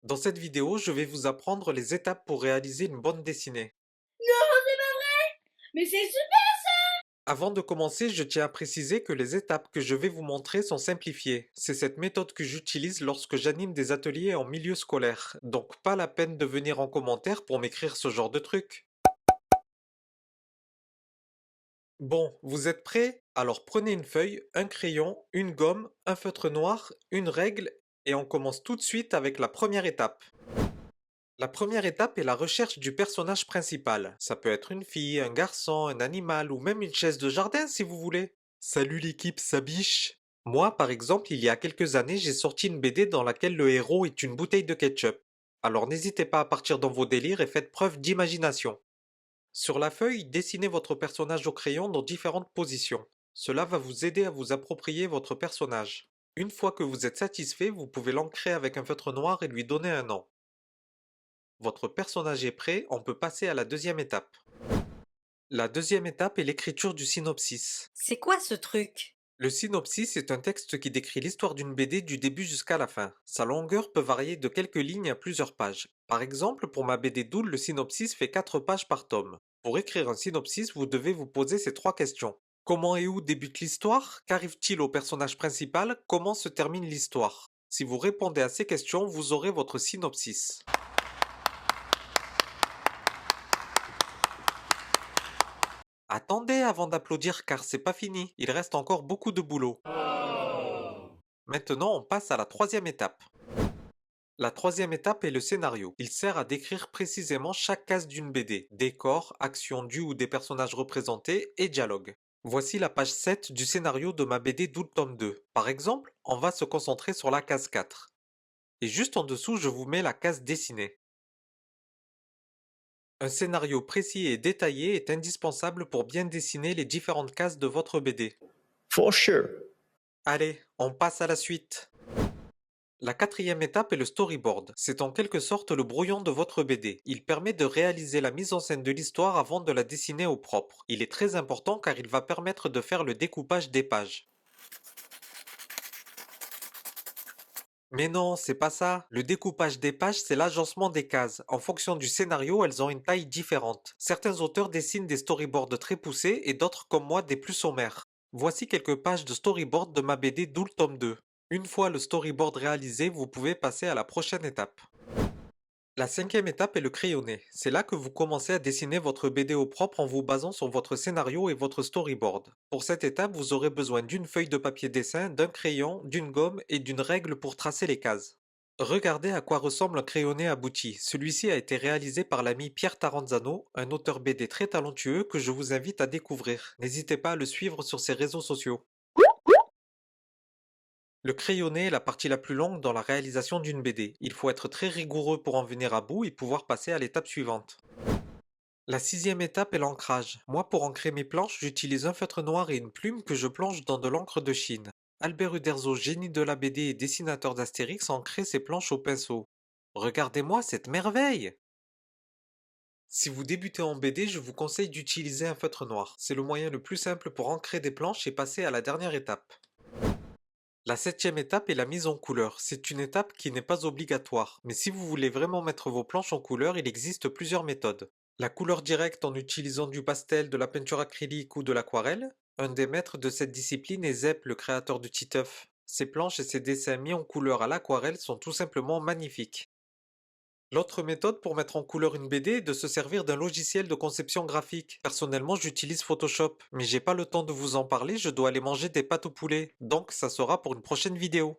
Dans cette vidéo, je vais vous apprendre les étapes pour réaliser une bande dessinée. Non, c'est pas vrai! Mais c'est super! Avant de commencer, je tiens à préciser que les étapes que je vais vous montrer sont simplifiées. C'est cette méthode que j'utilise lorsque j'anime des ateliers en milieu scolaire, donc pas la peine de venir en commentaire pour m'écrire ce genre de trucs. Bon, vous êtes prêts? Alors prenez une feuille, un crayon, une gomme, un feutre noir, une règle, et on commence tout de suite avec la première étape. La première étape est la recherche du personnage principal. Ça peut être une fille, un garçon, un animal ou même une chaise de jardin si vous voulez. Salut l'équipe, ça biche! Moi, par exemple, il y a quelques années, j'ai sorti une BD dans laquelle le héros est une bouteille de ketchup. Alors n'hésitez pas à partir dans vos délires et faites preuve d'imagination. Sur la feuille, dessinez votre personnage au crayon dans différentes positions. Cela va vous aider à vous approprier votre personnage. Une fois que vous êtes satisfait, vous pouvez l'ancrer avec un feutre noir et lui donner un nom. Votre personnage est prêt, on peut passer à la deuxième étape. La deuxième étape est l'écriture du synopsis. C'est quoi ce truc? Le synopsis est un texte qui décrit l'histoire d'une BD du début jusqu'à la fin. Sa longueur peut varier de quelques lignes à plusieurs pages. Par exemple, pour ma BD Doule, le synopsis fait 4 pages par tome. Pour écrire un synopsis, vous devez vous poser ces trois questions. Comment et où débute l'histoire? Qu'arrive-t-il au personnage principal? Comment se termine l'histoire? Si vous répondez à ces questions, vous aurez votre synopsis. Attendez avant d'applaudir car c'est pas fini, il reste encore beaucoup de boulot. Maintenant, on passe à la troisième étape. La troisième étape est le scénario. Il sert à décrire précisément chaque case d'une BD, décor, action du ou des personnages représentés et dialogue. Voici la page 7 du scénario de ma BD Doute tome 2. Par exemple, on va se concentrer sur la case 4. Et juste en dessous, je vous mets la case dessinée. Un scénario précis et détaillé est indispensable pour bien dessiner les différentes cases de votre BD. For sure. Allez, on passe à la suite. La quatrième étape est le storyboard. C'est en quelque sorte le brouillon de votre BD. Il permet de réaliser la mise en scène de l'histoire avant de la dessiner au propre. Il est très important car il va permettre de faire le découpage des pages. Mais non, c'est pas ça. Le découpage des pages, c'est l'agencement des cases. En fonction du scénario, elles ont une taille différente. Certains auteurs dessinent des storyboards très poussés et d'autres comme moi des plus sommaires. Voici quelques pages de storyboard de ma BD Doule tome 2. Une fois le storyboard réalisé, vous pouvez passer à la prochaine étape. La cinquième étape est le crayonné. C'est là que vous commencez à dessiner votre BD au propre en vous basant sur votre scénario et votre storyboard. Pour cette étape, vous aurez besoin d'une feuille de papier dessin, d'un crayon, d'une gomme et d'une règle pour tracer les cases. Regardez à quoi ressemble un crayonné abouti. Celui-ci a été réalisé par l'ami Pierre Taranzano, un auteur BD très talentueux que je vous invite à découvrir. N'hésitez pas à le suivre sur ses réseaux sociaux. Le crayonné est la partie la plus longue dans la réalisation d'une BD. Il faut être très rigoureux pour en venir à bout et pouvoir passer à l'étape suivante. La sixième étape est l'ancrage. Moi, pour ancrer mes planches, j'utilise un feutre noir et une plume que je plonge dans de l'encre de Chine. Albert Uderzo, génie de la BD et dessinateur d'Astérix, a ancré ses planches au pinceau. Regardez-moi cette merveille! Si vous débutez en BD, je vous conseille d'utiliser un feutre noir. C'est le moyen le plus simple pour ancrer des planches et passer à la dernière étape. La septième étape est la mise en couleur. C'est une étape qui n'est pas obligatoire, mais si vous voulez vraiment mettre vos planches en couleur, il existe plusieurs méthodes. La couleur directe en utilisant du pastel, de la peinture acrylique ou de l'aquarelle. Un des maîtres de cette discipline est Zep, le créateur de Titeuf. Ses planches et ses dessins mis en couleur à l'aquarelle sont tout simplement magnifiques. L'autre méthode pour mettre en couleur une BD est de se servir d'un logiciel de conception graphique. Personnellement, j'utilise Photoshop, mais j'ai pas le temps de vous en parler, je dois aller manger des pâtes au poulet, donc ça sera pour une prochaine vidéo.